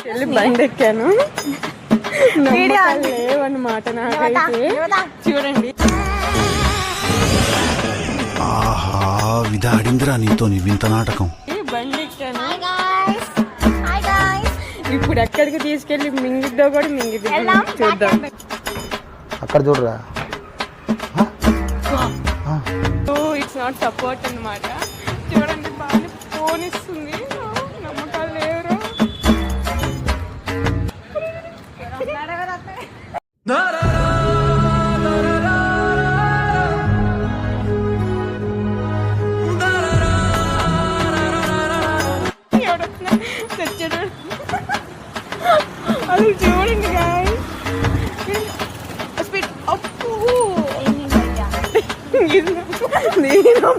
వెళ్ళి బండి ఎక్కాను, లేవన్నమాట నాకైతే. చూడండి, ఆహా విధాడిందిరా నీతో నీ వింత నాటకం. బండి ఎక్కాను. ఇప్పుడు ఎక్కడికి తీసుకెళ్ళి మింగిద్దో కూడా మింగిద్దో చూద్దాం. అక్కడ చూడరా, ఇట్స్ నాట్ సపోర్ట్ అన్నమాట. చూడండి బాగా పోనిస్తుంది, నమ్మకాలు లేవురా. అది చూడండి స్పీడ్ అప్పు నేను